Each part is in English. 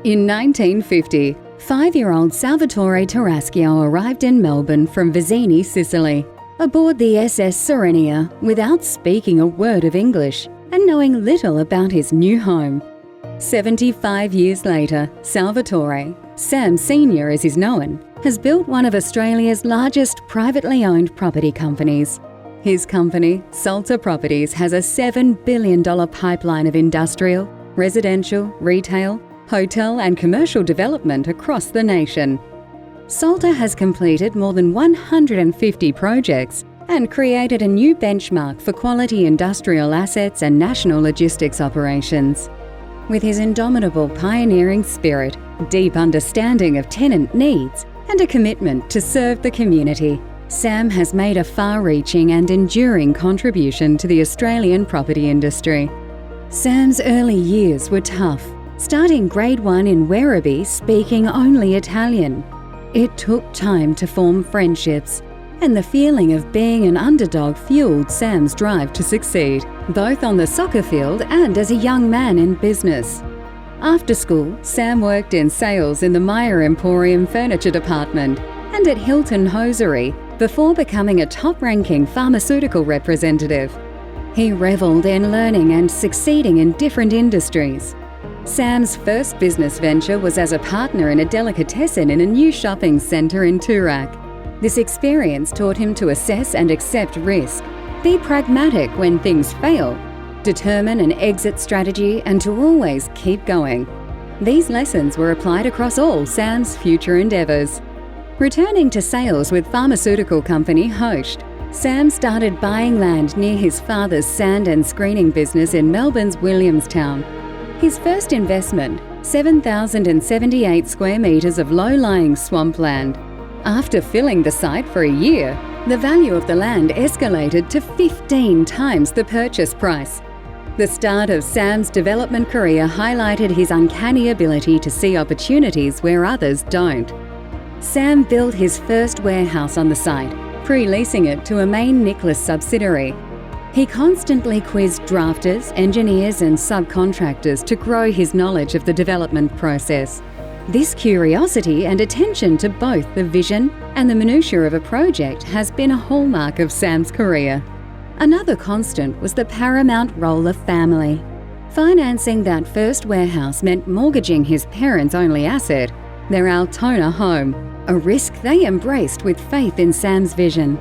In 1950, 5-year-old Salvatore Tarascio arrived in Melbourne from Vizzini, Sicily, aboard the SS Snr without speaking a word of English and knowing little about his new home. 75 years later, Salvatore, Sam Sr as he's known, has built one of Australia's largest privately owned property companies. His company, Salta Properties, has a $7 billion pipeline of industrial, residential, retail, hotel and commercial development across the nation. Salta has completed more than 150 projects and created a new benchmark for quality industrial assets and national logistics operations. With his indomitable pioneering spirit, deep understanding of tenant needs, and a commitment to serve the community, Sam has made a far-reaching and enduring contribution to the Australian property industry. Sam's early years were tough, starting grade 1 in Werribee speaking only Italian. It took time to form friendships, and the feeling of being an underdog fueled Sam's drive to succeed, both on the soccer field and as a young man in business. After school, Sam worked in sales in the Meyer Emporium furniture department and at Hilton Hosiery before becoming a top-ranking pharmaceutical representative. He revelled in learning and succeeding in different industries. Sam's first business venture was as a partner in a delicatessen in a new shopping centre in Toorak. This experience taught him to assess and accept risk, be pragmatic when things fail, determine an exit strategy, and to always keep going. These lessons were applied across all Sam's future endeavours. Returning to sales with pharmaceutical company Hoechst, Sam started buying land near his father's sand and screening business in Melbourne's Williamstown. His first investment, 7,078 square metres of low-lying swampland. After filling the site for a year, the value of the land escalated to 15 times the purchase price. The start of Sam's development career highlighted his uncanny ability to see opportunities where others don't. Sam built his first warehouse on the site, pre-leasing it to a Main Nicholas subsidiary. He constantly quizzed drafters, engineers and subcontractors to grow his knowledge of the development process. This curiosity and attention to both the vision and the minutiae of a project has been a hallmark of Sam's career. Another constant was the paramount role of family. Financing that first warehouse meant mortgaging his parents' only asset, their Altona home, a risk they embraced with faith in Sam's vision.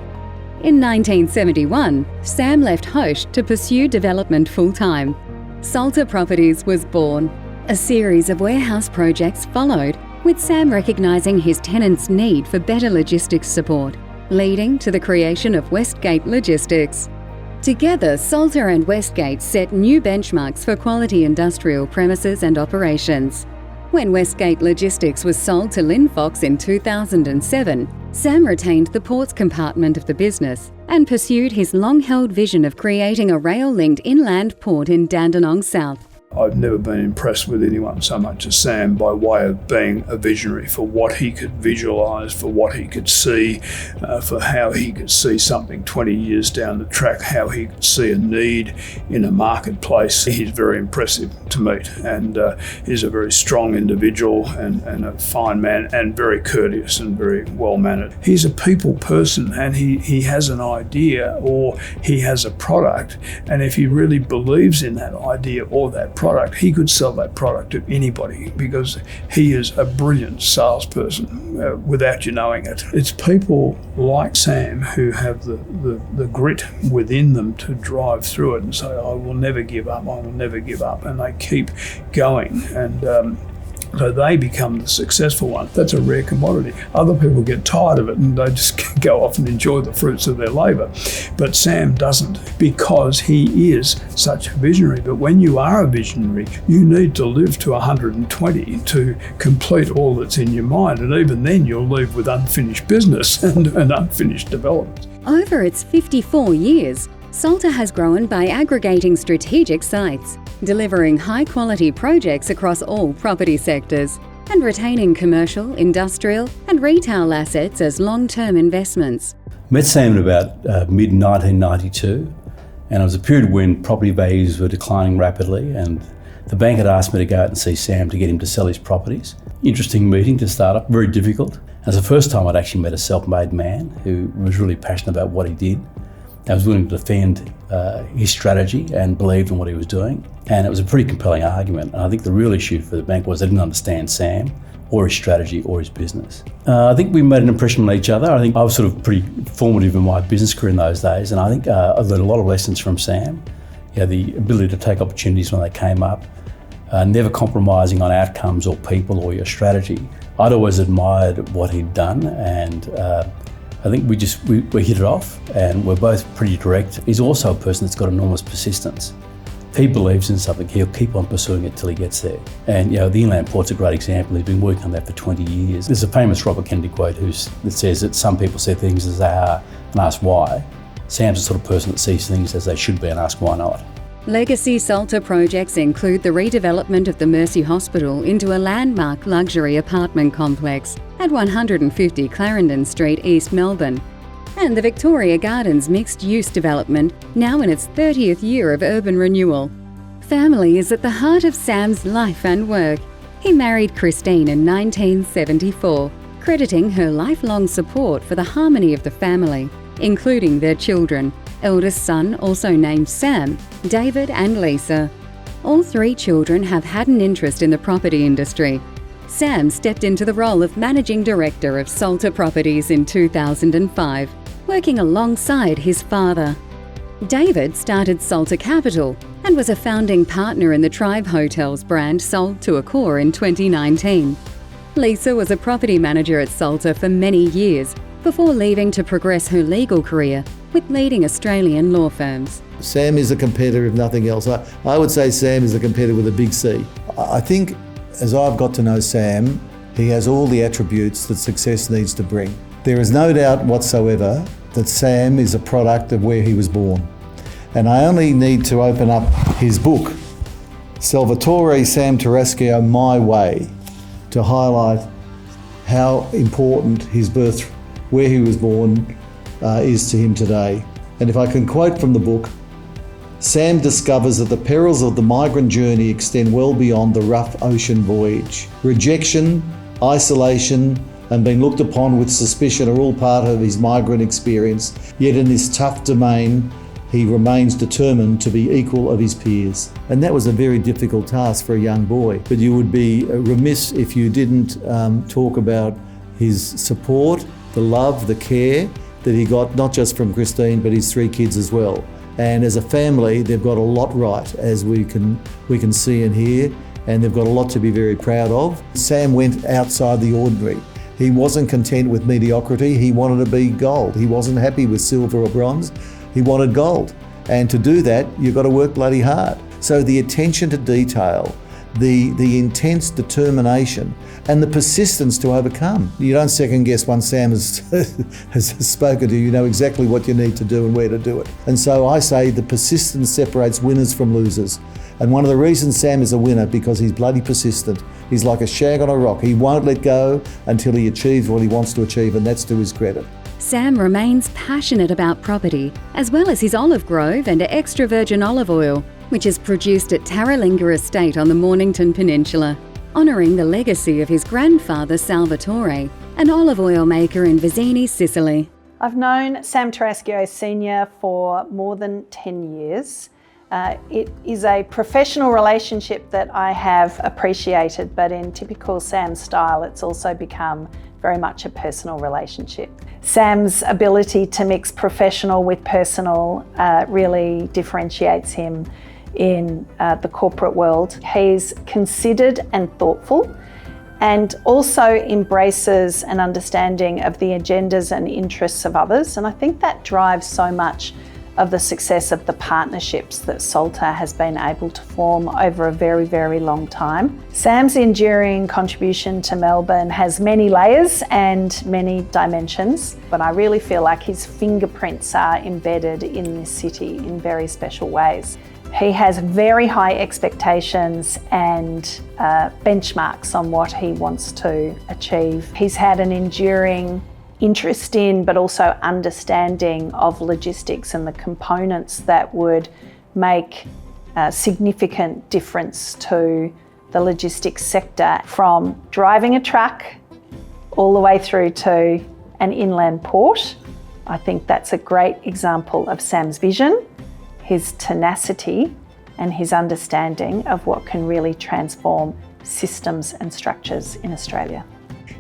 In 1971, Sam left Hoechst to pursue development full-time. Salta Properties was born. A series of warehouse projects followed, with Sam recognising his tenants' need for better logistics support, leading to the creation of Westgate Logistics. Together, Salta and Westgate set new benchmarks for quality industrial premises and operations. When Westgate Logistics was sold to Linfox in 2007, Sam retained the ports compartment of the business and pursued his long-held vision of creating a rail-linked inland port in Dandenong South. I've never been impressed with anyone so much as Sam by way of being a visionary for what he could visualise, for what he could see, for how he could see something 20 years down the track, how he could see a need in a marketplace. He's very impressive to meet, and he's a very strong individual and a fine man and very courteous and very well-mannered. He's a people person, and he has an idea or he has a product, and if he really believes in that idea or that product, he could sell that product to anybody because he is a brilliant salesperson without you knowing it. It's people like Sam who have the grit within them to drive through it and say, I will never give up, I will never give up, and they keep going, and so they become the successful one. That's a rare commodity. Other people get tired of it and they just go off and enjoy the fruits of their labour. But Sam doesn't, because he is such a visionary. But when you are a visionary, you need to live to 120 to complete all that's in your mind. And even then you'll leave with unfinished business and unfinished development. Over its 54 years, Salta has grown by aggregating strategic sites, delivering high-quality projects across all property sectors, and retaining commercial, industrial and retail assets as long-term investments. Met Sam in about mid-1992, and it was a period when property values were declining rapidly and The bank had asked me to go out and see Sam to get him to sell his properties. Interesting meeting to start up, very difficult. It was the first time I'd actually met a self-made man who was really passionate about what he did. I was willing to defend his strategy and believed in what he was doing. And it was a pretty compelling argument. And I think the real issue for the bank was they didn't understand Sam or his strategy or his business. I think we made an impression on each other. I think I was sort of pretty formative in my business career in those days. And I think I learned a lot of lessons from Sam. You know, the ability to take opportunities when they came up, never compromising on outcomes or people or your strategy. I'd always admired what he'd done, and I think we hit it off, and we're both pretty direct. He's also a person that's got enormous persistence. If he believes in something, he'll keep on pursuing it till he gets there. And the Inland Port's a great example. He's been working on that for 20 years. There's a famous Robert Kennedy quote that says that some people see things as they are and ask why. Sam's the sort of person that sees things as they should be and asks why not. Legacy Salta projects include the redevelopment of the Mercy Hospital into a landmark luxury apartment complex at 150 Clarendon Street, East Melbourne, and the Victoria Gardens mixed-use development, now in its 30th year of urban renewal. Family is at the heart of Sam's life and work. He married Christine in 1974, crediting her lifelong support for the harmony of the family, including their children, eldest son also named Sam, David and Lisa. All three children have had an interest in the property industry. Sam stepped into the role of Managing Director of Salta Properties in 2005, working alongside his father. David started Salta Capital and was a founding partner in the Tribe Hotels brand sold to Accor in 2019. Lisa was a property manager at Salta for many years before leaving to progress her legal career with leading Australian law firms. Sam is a competitor if nothing else. I would say Sam is a competitor with a big C. I think as I've got to know Sam, he has all the attributes that success needs to bring. There is no doubt whatsoever that Sam is a product of where he was born. And I only need to open up his book, Salvatore Sam Tarascio, My Way, to highlight how important his birth, where he was born, is to him today. And if I can quote from the book, Sam discovers that the perils of the migrant journey extend well beyond the rough ocean voyage. Rejection, isolation, and being looked upon with suspicion are all part of his migrant experience, yet in this tough domain, he remains determined to be equal of his peers. And that was a very difficult task for a young boy. But you would be remiss if you didn't talk about his support, the love, the care that he got, not just from Christine, but his three kids as well. And as a family, they've got a lot right, as we can see and hear, and they've got a lot to be very proud of. Sam went outside the ordinary. He wasn't content with mediocrity. He wanted to be gold. He wasn't happy with silver or bronze. He wanted gold. And to do that, you've got to work bloody hard. So the attention to detail, the intense determination and the persistence to overcome. You don't second guess once Sam has spoken to you. You know exactly what you need to do and where to do it. And so I say the persistence separates winners from losers. And one of the reasons Sam is a winner, because he's bloody persistent. He's like a shag on a rock. He won't let go until he achieves what he wants to achieve, and that's to his credit. Sam remains passionate about property, as well as his olive grove and extra virgin olive oil, which is produced at Tarralinga Estate on the Mornington Peninsula, honouring the legacy of his grandfather Salvatore, an olive oil maker in Vizzini, Sicily. I've known Sam Tarascio Snr for more than 10 years. It is a professional relationship that I have appreciated, but in typical Sam style, it's also become very much a personal relationship. Sam's ability to mix professional with personal really differentiates him in the corporate world. He's considered and thoughtful, and also embraces an understanding of the agendas and interests of others. And I think that drives so much of the success of the partnerships that Salta has been able to form over a very, very long time. Sam's enduring contribution to Melbourne has many layers and many dimensions, but I really feel like his fingerprints are embedded in this city in very special ways. He has very high expectations and benchmarks on what he wants to achieve. He's had an enduring interest in, but also understanding of logistics and the components that would make significant difference to the logistics sector, from driving a truck all the way through to an inland port. I think that's a great example of Sam's vision, his tenacity, and his understanding of what can really transform systems and structures in Australia.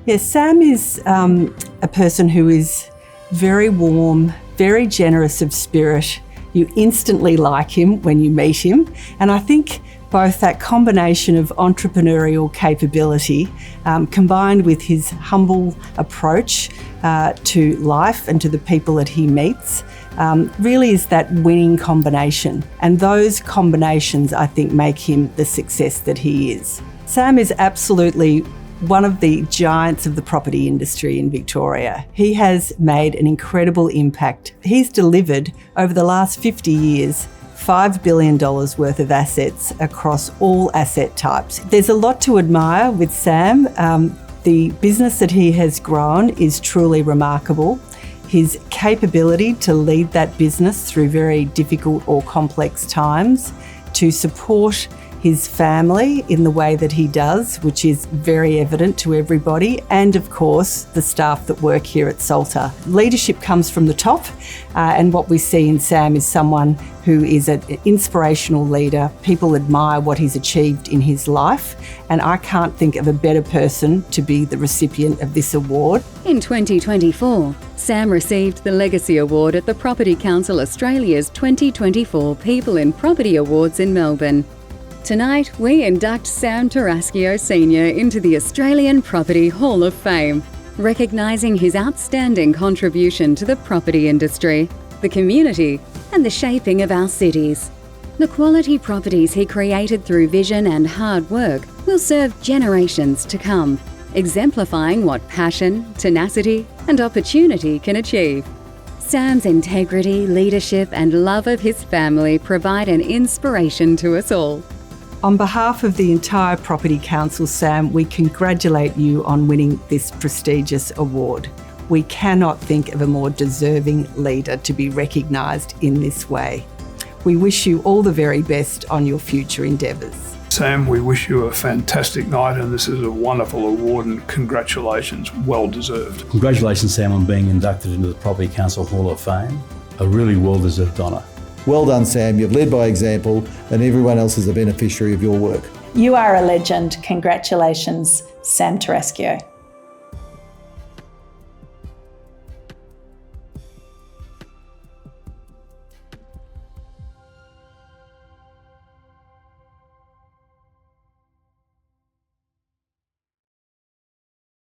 Yes, Sam is a person who is very warm, very generous of spirit. You instantly like him when you meet him. And I think both that combination of entrepreneurial capability combined with his humble approach to life and to the people that he meets really is that winning combination. And those combinations, I think, make him the success that he is. Sam is absolutely one of the giants of the property industry in Victoria. He has made an incredible impact. He's delivered over the last 50 years $5 billion worth of assets across all asset types. There's a lot to admire with Sam. The business that he has grown is truly remarkable. His capability to lead that business through very difficult or complex times, to support his family in the way that he does, which is very evident to everybody, and of course the staff that work here at Salta. Leadership comes from the top, and what we see in Sam is someone who is an inspirational leader. People admire what he's achieved in his life, and I can't think of a better person to be the recipient of this award. In 2024, Sam received the Legacy Award at the Property Council Australia's 2024 People in Property Awards in Melbourne. Tonight, we induct Sam Tarascio Snr into the Australian Property Hall of Fame, recognising his outstanding contribution to the property industry, the community, and the shaping of our cities. The quality properties he created through vision and hard work will serve generations to come, exemplifying what passion, tenacity, and opportunity can achieve. Sam's integrity, leadership, and love of his family provide an inspiration to us all. On behalf of the entire Property Council, Sam, we congratulate you on winning this prestigious award. We cannot think of a more deserving leader to be recognised in this way. We wish you all the very best on your future endeavours. Sam, we wish you a fantastic night, and this is a wonderful award, and congratulations, well deserved. Congratulations, Sam, on being inducted into the Property Council Hall of Fame. A really well-deserved honour. Well done, Sam. You've led by example, and everyone else is a beneficiary of your work. You are a legend. Congratulations, Sam Tarascio.